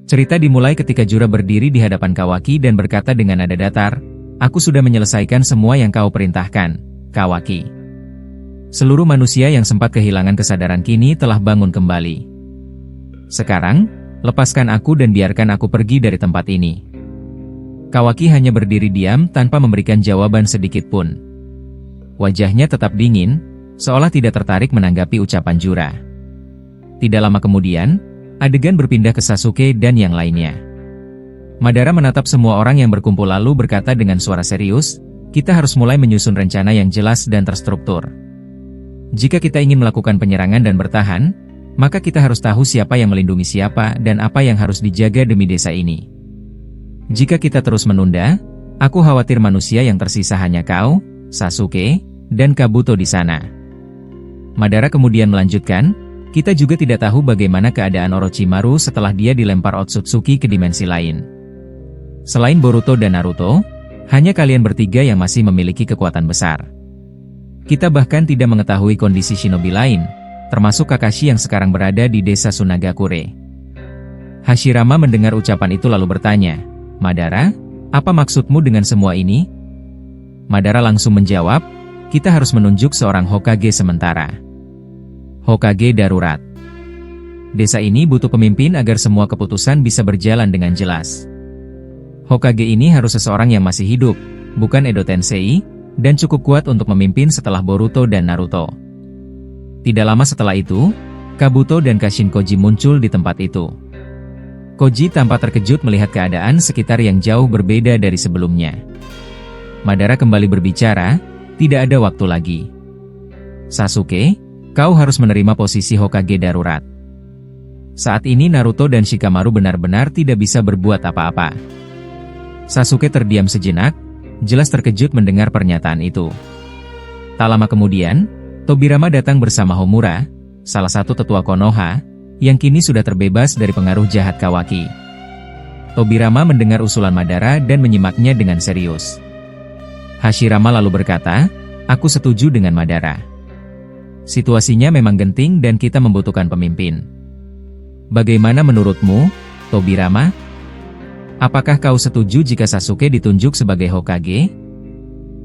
Cerita dimulai ketika Jura berdiri di hadapan Kawaki dan berkata dengan nada datar, "Aku sudah menyelesaikan semua yang kau perintahkan, Kawaki." Seluruh manusia yang sempat kehilangan kesadaran kini telah bangun kembali. "Sekarang, lepaskan aku dan biarkan aku pergi dari tempat ini." Kawaki hanya berdiri diam tanpa memberikan jawaban sedikit pun. Wajahnya tetap dingin, seolah tidak tertarik menanggapi ucapan Jura. Tidak lama kemudian, adegan berpindah ke Sasuke dan yang lainnya. Madara menatap semua orang yang berkumpul lalu berkata dengan suara serius, "Kita harus mulai menyusun rencana yang jelas dan terstruktur. Jika kita ingin melakukan penyerangan dan bertahan, maka kita harus tahu siapa yang melindungi siapa dan apa yang harus dijaga demi desa ini. Jika kita terus menunda, aku khawatir manusia yang tersisa hanya kau, Sasuke, dan Kabuto di sana." Madara kemudian melanjutkan, "Kita juga tidak tahu bagaimana keadaan Orochimaru setelah dia dilempar Otsutsuki ke dimensi lain. Selain Boruto dan Naruto, hanya kalian bertiga yang masih memiliki kekuatan besar. Kita bahkan tidak mengetahui kondisi shinobi lain, termasuk Kakashi yang sekarang berada di desa Sunagakure." Hashirama mendengar ucapan itu lalu bertanya, "Madara, apa maksudmu dengan semua ini?" Madara langsung menjawab, "Kita harus menunjuk seorang Hokage sementara. Hokage darurat. Desa ini butuh pemimpin agar semua keputusan bisa berjalan dengan jelas. Hokage ini harus seseorang yang masih hidup, bukan Edo Tensei, dan cukup kuat untuk memimpin setelah Boruto dan Naruto." Tidak lama setelah itu, Kabuto dan Kashin Koji muncul di tempat itu. Koji tampak terkejut melihat keadaan sekitar yang jauh berbeda dari sebelumnya. Madara kembali berbicara, "Tidak ada waktu lagi. Sasuke, kau harus menerima posisi Hokage darurat. Saat ini Naruto dan Shikamaru benar-benar tidak bisa berbuat apa-apa." Sasuke terdiam sejenak, jelas terkejut mendengar pernyataan itu. Tak lama kemudian, Tobirama datang bersama Homura, salah satu tetua Konoha, yang kini sudah terbebas dari pengaruh jahat Kawaki. Tobirama mendengar usulan Madara dan menyimaknya dengan serius. Hashirama lalu berkata, "Aku setuju dengan Madara. Situasinya memang genting dan kita membutuhkan pemimpin. Bagaimana menurutmu, Tobirama? Apakah kau setuju jika Sasuke ditunjuk sebagai Hokage?"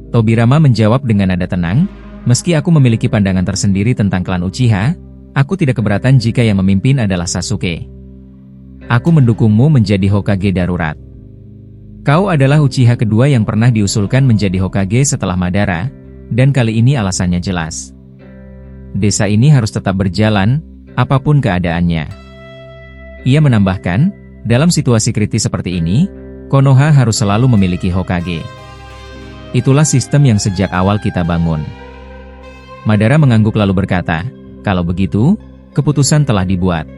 Tobirama menjawab dengan nada tenang, "Meski aku memiliki pandangan tersendiri tentang klan Uchiha, aku tidak keberatan jika yang memimpin adalah Sasuke. Aku mendukungmu menjadi Hokage darurat. Kau adalah Uchiha kedua yang pernah diusulkan menjadi Hokage setelah Madara, dan kali ini alasannya jelas. Desa ini harus tetap berjalan, apapun keadaannya." Ia menambahkan, dalam situasi kritis seperti ini, Konoha harus selalu memiliki Hokage. Itulah sistem yang sejak awal kita bangun. Madara mengangguk lalu berkata, "Kalau begitu, keputusan telah dibuat.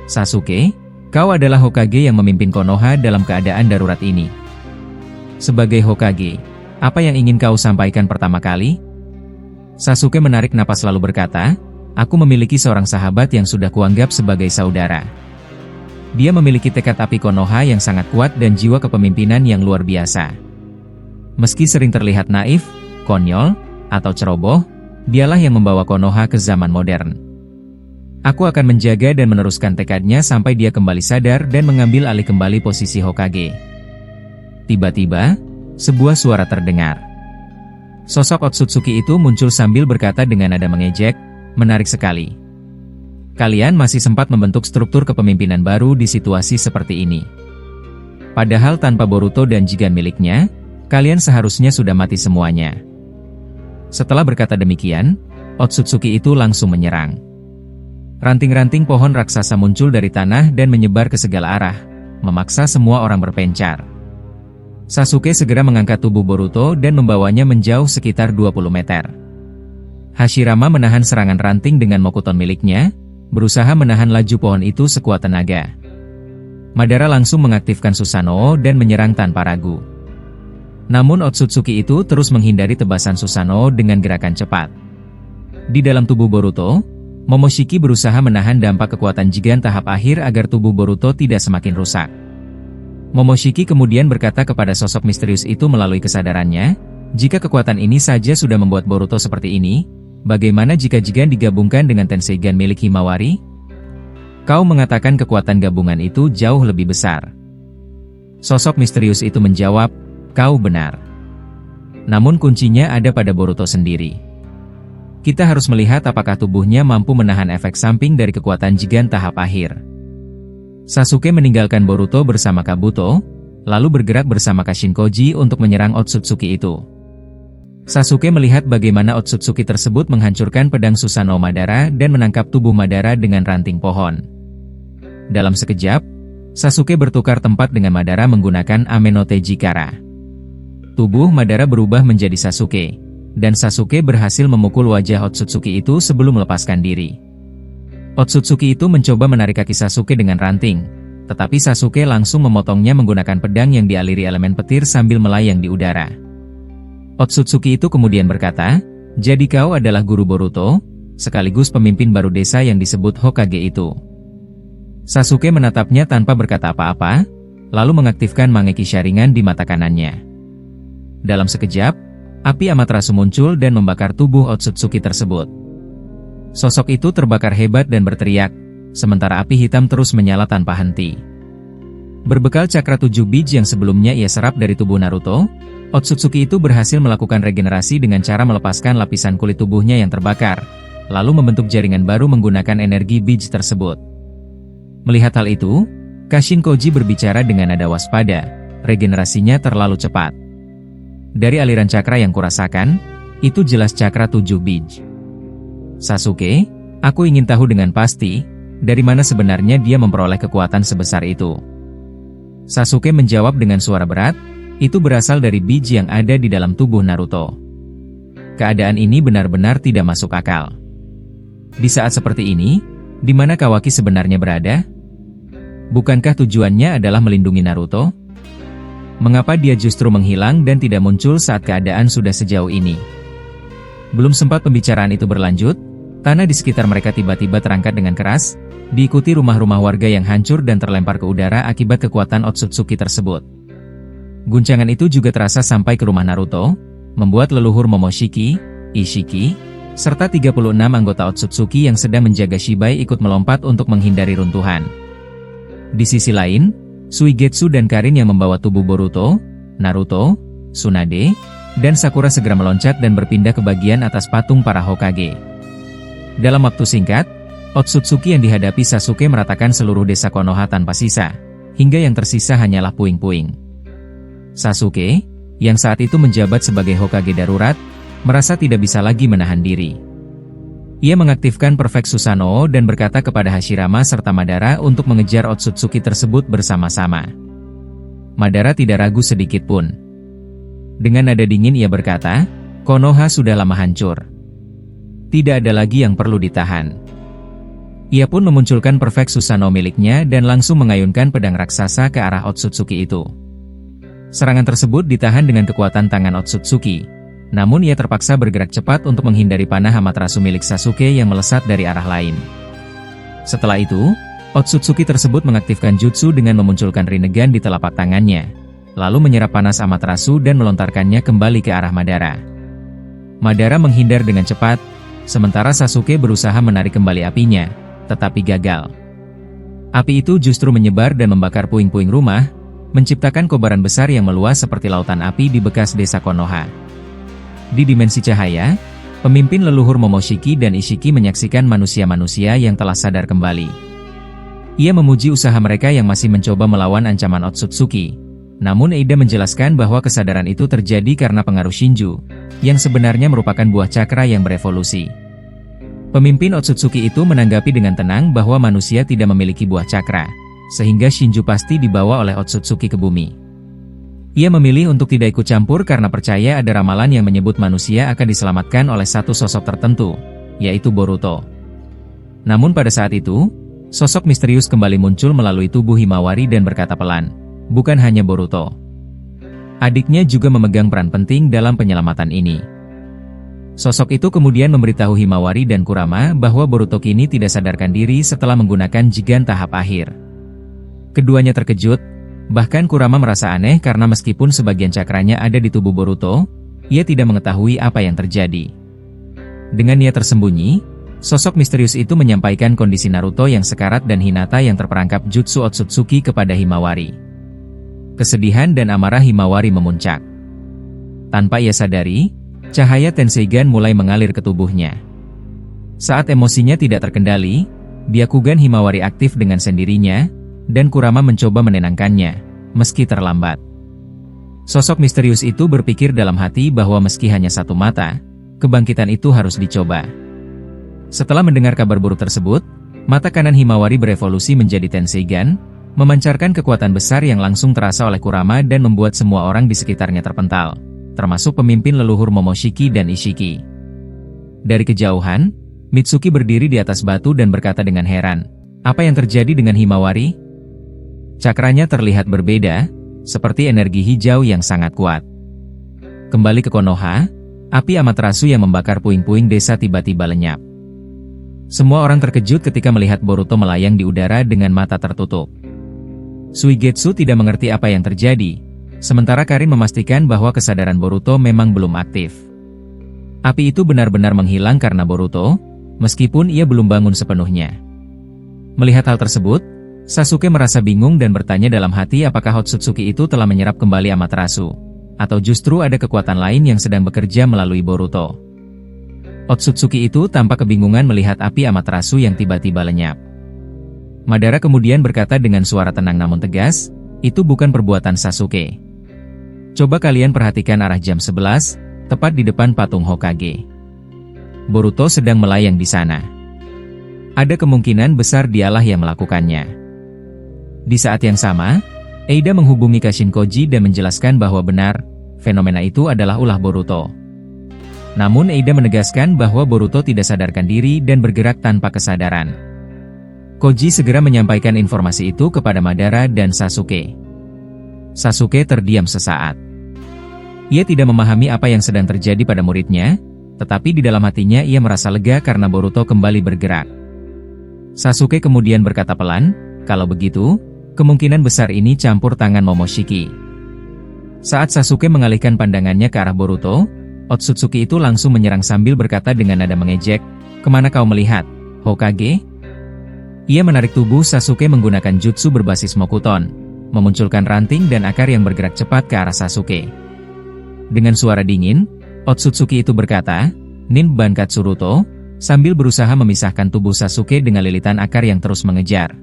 Sasuke, kau adalah Hokage yang memimpin Konoha dalam keadaan darurat ini. Sebagai Hokage, apa yang ingin kau sampaikan pertama kali?" Sasuke menarik napas lalu berkata, "Aku memiliki seorang sahabat yang sudah kuanggap sebagai saudara. Dia memiliki tekad api Konoha yang sangat kuat dan jiwa kepemimpinan yang luar biasa. Meski sering terlihat naif, konyol, atau ceroboh, dialah yang membawa Konoha ke zaman modern. Aku akan menjaga dan meneruskan tekadnya sampai dia kembali sadar dan mengambil alih kembali posisi Hokage." Tiba-tiba, sebuah suara terdengar. Sosok Otsutsuki itu muncul sambil berkata dengan nada mengejek, "Menarik sekali. Kalian masih sempat membentuk struktur kepemimpinan baru di situasi seperti ini. Padahal tanpa Boruto dan Jigen miliknya, kalian seharusnya sudah mati semuanya." Setelah berkata demikian, Otsutsuki itu langsung menyerang. Ranting-ranting pohon raksasa muncul dari tanah dan menyebar ke segala arah, memaksa semua orang berpencar. Sasuke segera mengangkat tubuh Boruto dan membawanya menjauh sekitar 20 meter. Hashirama menahan serangan ranting dengan mokuton miliknya, berusaha menahan laju pohon itu sekuat tenaga. Madara langsung mengaktifkan Susanoo dan menyerang tanpa ragu. Namun Otsutsuki itu terus menghindari tebasan Susanoo dengan gerakan cepat. Di dalam tubuh Boruto, Momoshiki berusaha menahan dampak kekuatan Jigen tahap akhir agar tubuh Boruto tidak semakin rusak. Momoshiki kemudian berkata kepada sosok misterius itu melalui kesadarannya, "Jika kekuatan ini saja sudah membuat Boruto seperti ini, bagaimana jika Jigen digabungkan dengan Tenseigan milik Himawari?" Kau mengatakan kekuatan gabungan itu jauh lebih besar. Sosok misterius itu menjawab, kau benar. Namun kuncinya ada pada Boruto sendiri. Kita harus melihat apakah tubuhnya mampu menahan efek samping dari kekuatan Jigen tahap akhir. Sasuke meninggalkan Boruto bersama Kabuto, lalu bergerak bersama Kashinkoji untuk menyerang Otsutsuki itu. Sasuke melihat bagaimana Otsutsuki tersebut menghancurkan pedang Susanoo Madara dan menangkap tubuh Madara dengan ranting pohon. Dalam sekejap, Sasuke bertukar tempat dengan Madara menggunakan Ame no Teji Kara. Tubuh Madara berubah menjadi Sasuke, dan Sasuke berhasil memukul wajah Otsutsuki itu sebelum melepaskan diri. Otsutsuki itu mencoba menarik kaki Sasuke dengan ranting, tetapi Sasuke langsung memotongnya menggunakan pedang yang dialiri elemen petir sambil melayang di udara. Otsutsuki itu kemudian berkata, jadi kau adalah guru Boruto, sekaligus pemimpin baru desa yang disebut Hokage itu. Sasuke menatapnya tanpa berkata apa-apa, lalu mengaktifkan Mangeki Sharingan di mata kanannya. Dalam sekejap, api Amaterasu muncul dan membakar tubuh Otsutsuki tersebut. Sosok itu terbakar hebat dan berteriak, sementara api hitam terus menyala tanpa henti. Berbekal cakra 7 biji yang sebelumnya ia serap dari tubuh Naruto, Otsutsuki itu berhasil melakukan regenerasi dengan cara melepaskan lapisan kulit tubuhnya yang terbakar, lalu membentuk jaringan baru menggunakan energi biji tersebut. Melihat hal itu, Kashinkoji berbicara dengan nada waspada, regenerasinya terlalu cepat. Dari aliran cakra yang kurasakan, itu jelas cakra 7 biji. Sasuke, aku ingin tahu dengan pasti, dari mana sebenarnya dia memperoleh kekuatan sebesar itu. Sasuke menjawab dengan suara berat, itu berasal dari biji yang ada di dalam tubuh Naruto. Keadaan ini benar-benar tidak masuk akal. Di saat seperti ini, di mana Kawaki sebenarnya berada? Bukankah tujuannya adalah melindungi Naruto? Mengapa dia justru menghilang dan tidak muncul saat keadaan sudah sejauh ini? Belum sempat pembicaraan itu berlanjut, tanah di sekitar mereka tiba-tiba terangkat dengan keras, diikuti rumah-rumah warga yang hancur dan terlempar ke udara akibat kekuatan Otsutsuki tersebut. Guncangan itu juga terasa sampai ke rumah Naruto, membuat leluhur Momoshiki, Ishiki, serta 36 anggota Otsutsuki yang sedang menjaga Shibai ikut melompat untuk menghindari runtuhan. Di sisi lain, Suigetsu dan Karin yang membawa tubuh Boruto, Naruto, Tsunade, dan Sakura segera meloncat dan berpindah ke bagian atas patung para Hokage. Dalam waktu singkat, Otsutsuki yang dihadapi Sasuke meratakan seluruh desa Konoha tanpa sisa, hingga yang tersisa hanyalah puing-puing. Sasuke, yang saat itu menjabat sebagai Hokage darurat, merasa tidak bisa lagi menahan diri. Ia mengaktifkan Perfect Susanoo dan berkata kepada Hashirama serta Madara untuk mengejar Otsutsuki tersebut bersama-sama. Madara tidak ragu sedikit pun. Dengan nada dingin ia berkata, Konoha sudah lama hancur. Tidak ada lagi yang perlu ditahan. Ia pun memunculkan Perfect Susanoo miliknya dan langsung mengayunkan pedang raksasa ke arah Otsutsuki itu. Serangan tersebut ditahan dengan kekuatan tangan Otsutsuki. Namun ia terpaksa bergerak cepat untuk menghindari panah Amaterasu milik Sasuke yang melesat dari arah lain. Setelah itu, Otsutsuki tersebut mengaktifkan jutsu dengan memunculkan Rinnegan di telapak tangannya, lalu menyerap panas Amaterasu dan melontarkannya kembali ke arah Madara. Madara menghindar dengan cepat, sementara Sasuke berusaha menarik kembali apinya, tetapi gagal. Api itu justru menyebar dan membakar puing-puing rumah, menciptakan kobaran besar yang meluas seperti lautan api di bekas desa Konoha. Di dimensi cahaya, pemimpin leluhur Momoshiki dan Ishiki menyaksikan manusia-manusia yang telah sadar kembali. Ia memuji usaha mereka yang masih mencoba melawan ancaman Otsutsuki. Namun Eida menjelaskan bahwa kesadaran itu terjadi karena pengaruh Shinju, yang sebenarnya merupakan buah cakra yang berevolusi. Pemimpin Otsutsuki itu menanggapi dengan tenang bahwa manusia tidak memiliki buah cakra, sehingga Shinju pasti dibawa oleh Otsutsuki ke bumi. Ia memilih untuk tidak ikut campur karena percaya ada ramalan yang menyebut manusia akan diselamatkan oleh satu sosok tertentu, yaitu Boruto. Namun pada saat itu, sosok misterius kembali muncul melalui tubuh Himawari dan berkata pelan, bukan hanya Boruto. Adiknya juga memegang peran penting dalam penyelamatan ini. Sosok itu kemudian memberitahu Himawari dan Kurama bahwa Boruto kini tidak sadarkan diri setelah menggunakan Jigen tahap akhir. Keduanya terkejut. Bahkan Kurama merasa aneh karena meskipun sebagian cakranya ada di tubuh Boruto, ia tidak mengetahui apa yang terjadi. Dengan niat tersembunyi, Sosok misterius itu menyampaikan kondisi Naruto yang sekarat dan Hinata yang terperangkap jutsu Otsutsuki kepada Himawari. Kesedihan dan amarah Himawari memuncak. Tanpa ia sadari, cahaya Tenseigan mulai mengalir ke tubuhnya. Saat emosinya tidak terkendali, Byakugan Himawari aktif dengan sendirinya, dan Kurama mencoba menenangkannya, meski terlambat. Sosok misterius itu berpikir dalam hati bahwa meski hanya satu mata, kebangkitan itu harus dicoba. Setelah mendengar kabar buruk tersebut, mata kanan Himawari berevolusi menjadi Tenseigan, memancarkan kekuatan besar yang langsung terasa oleh Kurama dan membuat semua orang di sekitarnya terpental, termasuk pemimpin leluhur Momoshiki dan Ishiki. Dari kejauhan, Mitsuki berdiri di atas batu dan berkata dengan heran, "Apa yang terjadi dengan Himawari?" Cakranya terlihat berbeda, seperti energi hijau yang sangat kuat. Kembali ke Konoha, api Amaterasu yang membakar puing-puing desa tiba-tiba lenyap. Semua orang terkejut ketika melihat Boruto melayang di udara dengan mata tertutup. Suigetsu tidak mengerti apa yang terjadi, sementara Karin memastikan bahwa kesadaran Boruto memang belum aktif. Api itu benar-benar menghilang karena Boruto, meskipun ia belum bangun sepenuhnya. Melihat hal tersebut, Sasuke merasa bingung dan bertanya dalam hati apakah Otsutsuki itu telah menyerap kembali Amaterasu, atau justru ada kekuatan lain yang sedang bekerja melalui Boruto. Otsutsuki itu tampak kebingungan melihat api Amaterasu yang tiba-tiba lenyap. Madara kemudian berkata dengan suara tenang namun tegas, "Itu bukan perbuatan Sasuke. Coba kalian perhatikan arah jam 11, tepat di depan patung Hokage. Boruto sedang melayang di sana. Ada kemungkinan besar dialah yang melakukannya." Di saat yang sama, Eida menghubungi Kashinkoji dan menjelaskan bahwa benar, fenomena itu adalah ulah Boruto. Namun Eida menegaskan bahwa Boruto tidak sadarkan diri dan bergerak tanpa kesadaran. Koji segera menyampaikan informasi itu kepada Madara dan Sasuke. Sasuke terdiam sesaat. Ia tidak memahami apa yang sedang terjadi pada muridnya, tetapi di dalam hatinya ia merasa lega karena Boruto kembali bergerak. Sasuke kemudian berkata pelan, "Kalau begitu, kemungkinan besar ini campur tangan Momoshiki." Saat Sasuke mengalihkan pandangannya ke arah Boruto, Otsutsuki itu langsung menyerang sambil berkata dengan nada mengejek, "Kemana kau melihat, Hokage?" Ia menarik tubuh Sasuke menggunakan jutsu berbasis Mokuton, memunculkan ranting dan akar yang bergerak cepat ke arah Sasuke. Dengan suara dingin, Otsutsuki itu berkata, "Nin Bankatsuruto," sambil berusaha memisahkan tubuh Sasuke dengan lilitan akar yang terus mengejar.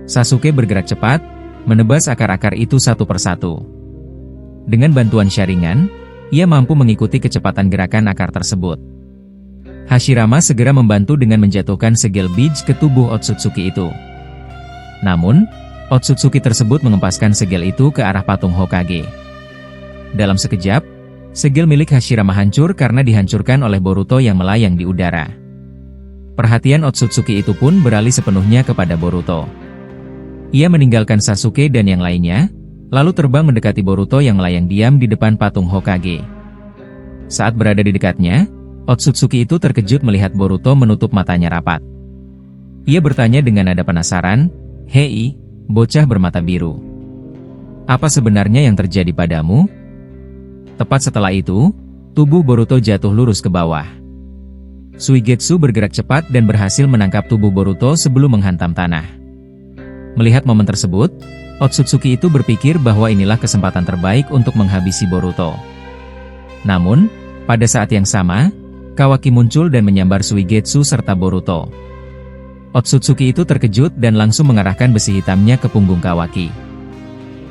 Sasuke bergerak cepat, menebas akar-akar itu satu persatu. Dengan bantuan Sharingan, ia mampu mengikuti kecepatan gerakan akar tersebut. Hashirama segera membantu dengan menjatuhkan segel bij ke tubuh Otsutsuki itu. Namun, Otsutsuki tersebut mengempaskan segel itu ke arah patung Hokage. Dalam sekejap, segel milik Hashirama hancur karena dihancurkan oleh Boruto yang melayang di udara. Perhatian Otsutsuki itu pun beralih sepenuhnya kepada Boruto. Ia meninggalkan Sasuke dan yang lainnya, lalu terbang mendekati Boruto yang melayang diam di depan patung Hokage. Saat berada di dekatnya, Otsutsuki itu terkejut melihat Boruto menutup matanya rapat. Ia bertanya dengan nada penasaran, "Hei, bocah bermata biru. Apa sebenarnya yang terjadi padamu?" Tepat setelah itu, tubuh Boruto jatuh lurus ke bawah. Suigetsu bergerak cepat dan berhasil menangkap tubuh Boruto sebelum menghantam tanah. Melihat momen tersebut, Otsutsuki itu berpikir bahwa inilah kesempatan terbaik untuk menghabisi Boruto. Namun, pada saat yang sama, Kawaki muncul dan menyambar Suigetsu serta Boruto. Otsutsuki itu terkejut dan langsung mengarahkan besi hitamnya ke punggung Kawaki.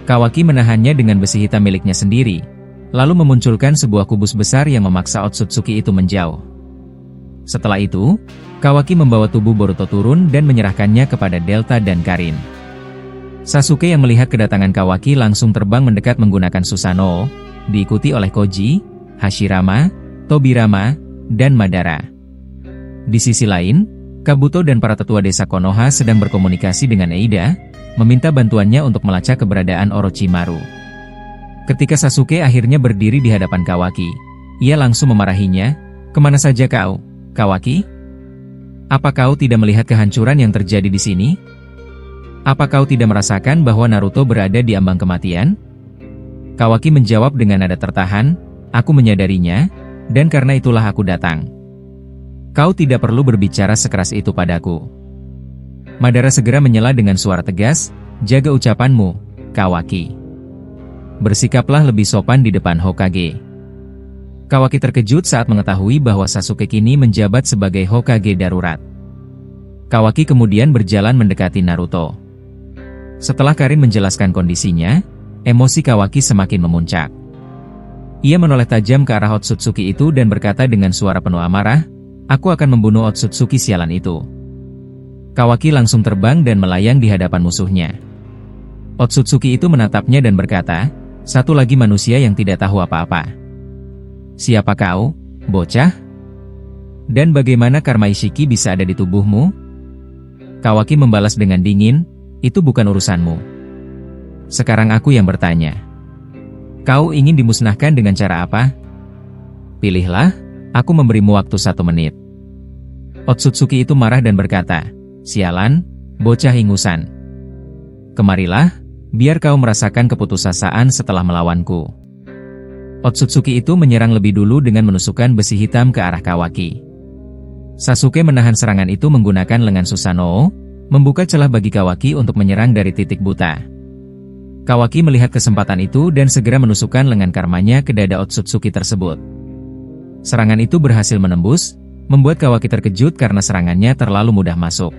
Kawaki menahannya dengan besi hitam miliknya sendiri, lalu memunculkan sebuah kubus besar yang memaksa Otsutsuki itu menjauh. Setelah itu, Kawaki membawa tubuh Boruto turun dan menyerahkannya kepada Delta dan Karin. Sasuke yang melihat kedatangan Kawaki langsung terbang mendekat menggunakan Susanoo, diikuti oleh Koji, Hashirama, Tobirama, dan Madara. Di sisi lain, Kabuto dan para tetua desa Konoha sedang berkomunikasi dengan Eida, meminta bantuannya untuk melacak keberadaan Orochimaru. Ketika Sasuke akhirnya berdiri di hadapan Kawaki, ia langsung memarahinya, "Kemana saja kau, Kawaki? Apa kau tidak melihat kehancuran yang terjadi di sini? Apa kau tidak merasakan bahwa Naruto berada di ambang kematian?" Kawaki menjawab dengan nada tertahan, "Aku menyadarinya, dan karena itulah aku datang." Kau tidak perlu berbicara sekeras itu padaku. Madara segera menyela dengan suara tegas, jaga ucapanmu, Kawaki. Bersikaplah lebih sopan di depan Hokage. Kawaki terkejut saat mengetahui bahwa Sasuke kini menjabat sebagai Hokage darurat. Kawaki kemudian berjalan mendekati Naruto. Setelah Karin menjelaskan kondisinya, emosi Kawaki semakin memuncak. Ia menoleh tajam ke arah Otsutsuki itu dan berkata dengan suara penuh amarah, "Aku akan membunuh Otsutsuki sialan itu." Kawaki langsung terbang dan melayang di hadapan musuhnya. Otsutsuki itu menatapnya dan berkata, "Satu lagi manusia yang tidak tahu apa-apa. Siapa kau, bocah? Dan bagaimana karma Ishiki bisa ada di tubuhmu?" Kawaki membalas dengan dingin, "Itu bukan urusanmu. Sekarang aku yang bertanya. Kau ingin dimusnahkan dengan cara apa? Pilihlah, aku memberimu waktu 1 menit." Otsutsuki itu marah dan berkata, "Sialan, bocah ingusan. Kemarilah, biar kau merasakan keputusasaan setelah melawanku." Otsutsuki itu menyerang lebih dulu dengan menusukkan besi hitam ke arah Kawaki. Sasuke menahan serangan itu menggunakan lengan Susanoo, membuka celah bagi Kawaki untuk menyerang dari titik buta. Kawaki melihat kesempatan itu dan segera menusukkan lengan karmanya ke dada Otsutsuki tersebut. Serangan itu berhasil menembus, membuat Kawaki terkejut karena serangannya terlalu mudah masuk.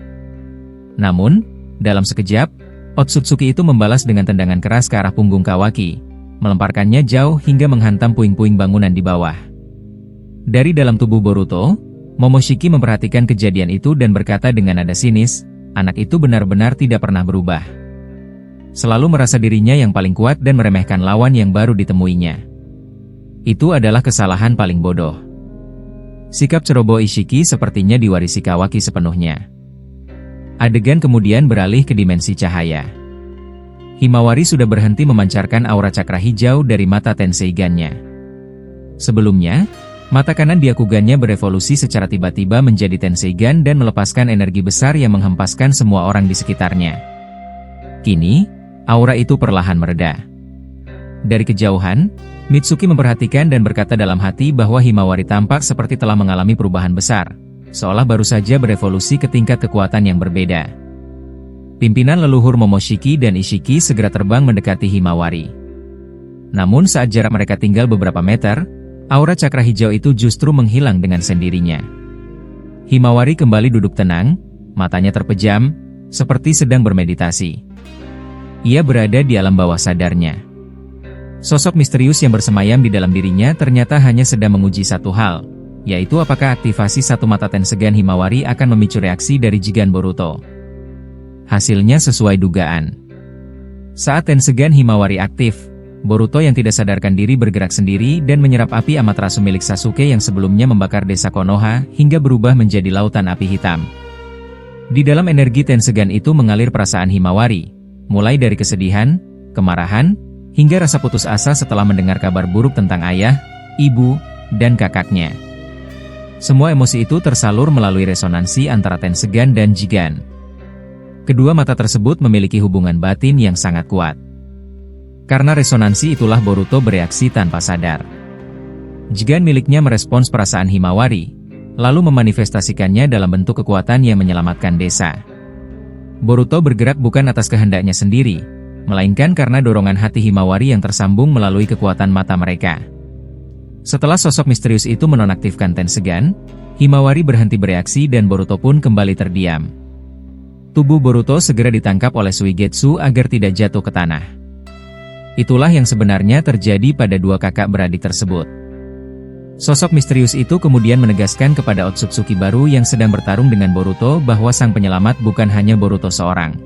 Namun, dalam sekejap, Otsutsuki itu membalas dengan tendangan keras ke arah punggung Kawaki, melemparkannya jauh hingga menghantam puing-puing bangunan di bawah. Dari dalam tubuh Boruto, Momoshiki memperhatikan kejadian itu dan berkata dengan nada sinis, anak itu benar-benar tidak pernah berubah. Selalu merasa dirinya yang paling kuat dan meremehkan lawan yang baru ditemuinya. Itu adalah kesalahan paling bodoh. Sikap ceroboh Ishiki sepertinya diwarisi Kawaki sepenuhnya. Adegan kemudian beralih ke dimensi cahaya. Himawari sudah berhenti memancarkan aura cakra hijau dari mata Tenseigan-nya. Sebelumnya, mata kanan Byakugan-nya berevolusi secara tiba-tiba menjadi Tenseigan dan melepaskan energi besar yang menghempaskan semua orang di sekitarnya. Kini, aura itu perlahan mereda. Dari kejauhan, Mitsuki memperhatikan dan berkata dalam hati bahwa Himawari tampak seperti telah mengalami perubahan besar, seolah baru saja berevolusi ke tingkat kekuatan yang berbeda. Pimpinan leluhur Momoshiki dan Ishiki segera terbang mendekati Himawari. Namun saat jarak mereka tinggal beberapa meter, aura cakra hijau itu justru menghilang dengan sendirinya. Himawari kembali duduk tenang, matanya terpejam, seperti sedang bermeditasi. Ia berada di alam bawah sadarnya. Sosok misterius yang bersemayam di dalam dirinya ternyata hanya sedang menguji satu hal, yaitu apakah aktivasi satu mata Tensegan Himawari akan memicu reaksi dari Jigan Boruto. Hasilnya sesuai dugaan. Saat Tensegan Himawari aktif, Boruto yang tidak sadarkan diri bergerak sendiri dan menyerap api Amaterasu milik Sasuke yang sebelumnya membakar desa Konoha hingga berubah menjadi lautan api hitam. Di dalam energi Tensegan itu mengalir perasaan Himawari, mulai dari kesedihan, kemarahan, hingga rasa putus asa setelah mendengar kabar buruk tentang ayah, ibu, dan kakaknya. Semua emosi itu tersalur melalui resonansi antara Tensegan dan Jigan. Kedua mata tersebut memiliki hubungan batin yang sangat kuat. Karena resonansi itulah Boruto bereaksi tanpa sadar. Jigan miliknya merespons perasaan Himawari, lalu memanifestasikannya dalam bentuk kekuatan yang menyelamatkan desa. Boruto bergerak bukan atas kehendaknya sendiri, melainkan karena dorongan hati Himawari yang tersambung melalui kekuatan mata mereka. Setelah sosok misterius itu menonaktifkan Tensegan, Himawari berhenti bereaksi dan Boruto pun kembali terdiam. Tubuh Boruto segera ditangkap oleh Suigetsu agar tidak jatuh ke tanah. Itulah yang sebenarnya terjadi pada dua kakak beradik tersebut. Sosok misterius itu kemudian menegaskan kepada Otsutsuki baru yang sedang bertarung dengan Boruto bahwa sang penyelamat bukan hanya Boruto seorang.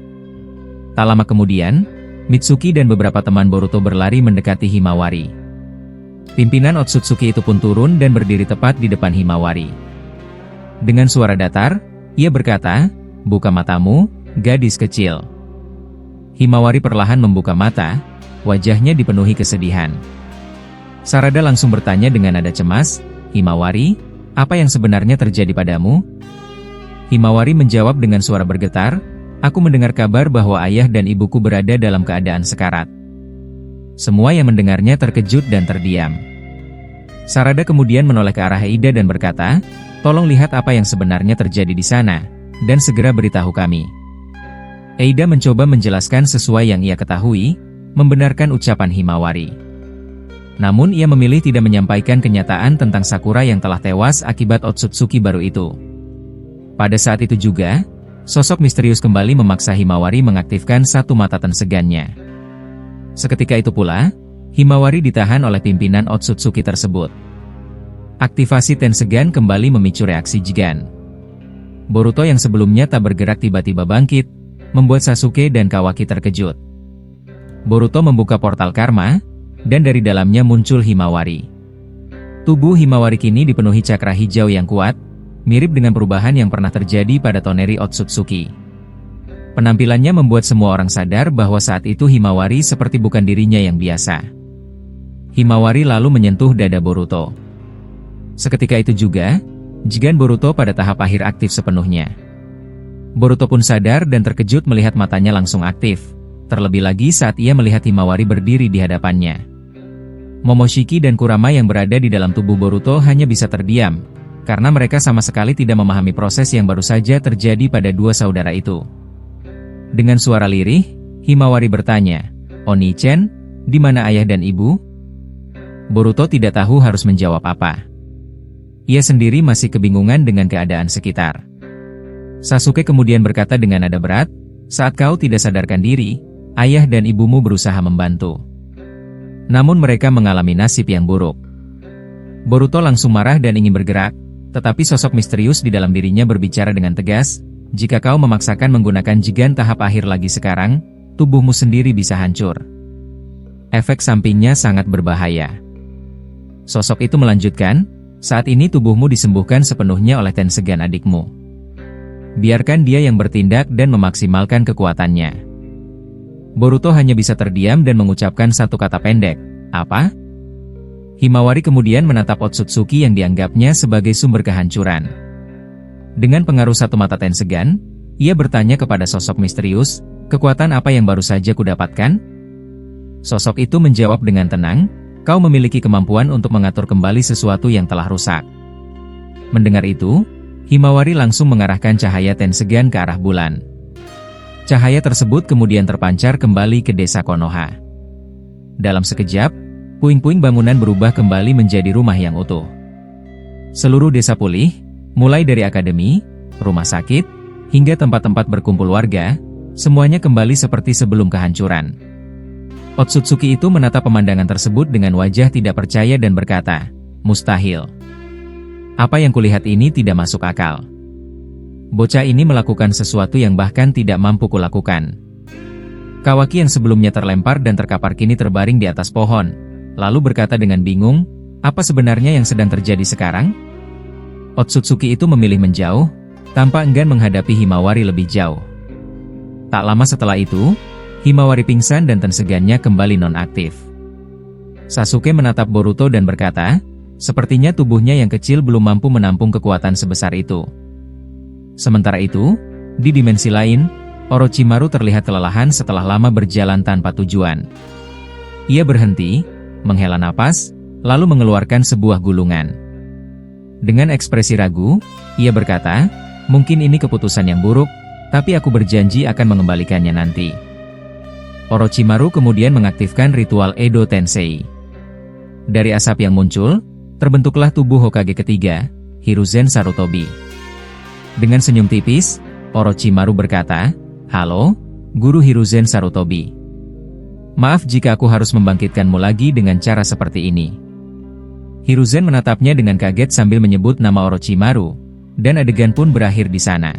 Tak lama kemudian, Mitsuki dan beberapa teman Boruto berlari mendekati Himawari. Pimpinan Otsutsuki itu pun turun dan berdiri tepat di depan Himawari. Dengan suara datar, ia berkata, "Buka matamu, gadis kecil." Himawari perlahan membuka mata, wajahnya dipenuhi kesedihan. Sarada langsung bertanya dengan nada cemas, "Himawari, apa yang sebenarnya terjadi padamu?" Himawari menjawab dengan suara bergetar, "Aku mendengar kabar bahwa ayah dan ibuku berada dalam keadaan sekarat." Semua yang mendengarnya terkejut dan terdiam. Sarada kemudian menoleh ke arah Ida dan berkata, Tolong lihat apa yang sebenarnya terjadi di sana, dan segera beritahu kami. Eida mencoba menjelaskan sesuai yang ia ketahui, membenarkan ucapan Himawari. Namun ia memilih tidak menyampaikan kenyataan tentang Sakura yang telah tewas akibat Otsutsuki baru itu. Pada saat itu juga, sosok misterius kembali memaksa Himawari mengaktifkan satu mata tensegannya. Seketika itu pula, Himawari ditahan oleh pimpinan Otsutsuki tersebut. Aktivasi tensegan kembali memicu reaksi Jigen. Boruto yang sebelumnya tak bergerak tiba-tiba bangkit, membuat Sasuke dan Kawaki terkejut. Boruto membuka portal karma, dan dari dalamnya muncul Himawari. Tubuh Himawari kini dipenuhi cakra hijau yang kuat, mirip dengan perubahan yang pernah terjadi pada Toneri Otsutsuki. Penampilannya membuat semua orang sadar bahwa saat itu Himawari seperti bukan dirinya yang biasa. Himawari lalu menyentuh dada Boruto. Seketika itu juga, Jigen Boruto pada tahap akhir aktif sepenuhnya. Boruto pun sadar dan terkejut melihat matanya langsung aktif, terlebih lagi saat ia melihat Himawari berdiri di hadapannya. Momoshiki dan Kurama yang berada di dalam tubuh Boruto hanya bisa terdiam, karena mereka sama sekali tidak memahami proses yang baru saja terjadi pada dua saudara itu. Dengan suara lirih, Himawari bertanya, "Oni-chan, di mana ayah dan ibu?" Boruto tidak tahu harus menjawab apa. Ia sendiri masih kebingungan dengan keadaan sekitar. Sasuke kemudian berkata dengan nada berat, "Saat kau tidak sadarkan diri, ayah dan ibumu berusaha membantu. Namun mereka mengalami nasib yang buruk." Boruto langsung marah dan ingin bergerak, tetapi sosok misterius di dalam dirinya berbicara dengan tegas, "Jika kau memaksakan menggunakan Jigen tahap akhir lagi sekarang, tubuhmu sendiri bisa hancur. Efek sampingnya sangat berbahaya." Sosok itu melanjutkan, "Saat ini tubuhmu disembuhkan sepenuhnya oleh Tensegan adikmu. Biarkan dia yang bertindak dan memaksimalkan kekuatannya." Boruto hanya bisa terdiam dan mengucapkan satu kata pendek, "Apa?" Himawari kemudian menatap Otsutsuki yang dianggapnya sebagai sumber kehancuran. Dengan pengaruh satu mata Tensegan, ia bertanya kepada sosok misterius, "Kekuatan apa yang baru saja kudapatkan?" Sosok itu menjawab dengan tenang, "Kau memiliki kemampuan untuk mengatur kembali sesuatu yang telah rusak." Mendengar itu, Himawari langsung mengarahkan cahaya Tensegan ke arah bulan. Cahaya tersebut kemudian terpancar kembali ke desa Konoha. Dalam sekejap, puing-puing bangunan berubah kembali menjadi rumah yang utuh. Seluruh desa pulih, mulai dari akademi, rumah sakit, hingga tempat-tempat berkumpul warga, semuanya kembali seperti sebelum kehancuran. Otsutsuki itu menatap pemandangan tersebut dengan wajah tidak percaya dan berkata, "Mustahil. Apa yang kulihat ini tidak masuk akal. Bocah ini melakukan sesuatu yang bahkan tidak mampu kulakukan." Kawaki yang sebelumnya terlempar dan terkapar kini terbaring di atas pohon, lalu berkata dengan bingung, "Apa sebenarnya yang sedang terjadi sekarang?" Otsutsuki itu memilih menjauh, tanpa enggan menghadapi Himawari lebih jauh. Tak lama setelah itu, Himawari pingsan dan tensegannya kembali nonaktif. Sasuke menatap Boruto dan berkata, sepertinya tubuhnya yang kecil belum mampu menampung kekuatan sebesar itu. Sementara itu, di dimensi lain, Orochimaru terlihat kelelahan setelah lama berjalan tanpa tujuan. Ia berhenti, menghela napas, lalu mengeluarkan sebuah gulungan. Dengan ekspresi ragu, ia berkata, "Mungkin ini keputusan yang buruk, tapi aku berjanji akan mengembalikannya nanti." Orochimaru kemudian mengaktifkan ritual Edo Tensei. Dari asap yang muncul, terbentuklah tubuh Hokage ketiga, Hiruzen Sarutobi. Dengan senyum tipis, Orochimaru berkata, "Halo, Guru Hiruzen Sarutobi. Maaf jika aku harus membangkitkanmu lagi dengan cara seperti ini." Hiruzen menatapnya dengan kaget sambil menyebut nama Orochimaru, dan adegan pun berakhir di sana.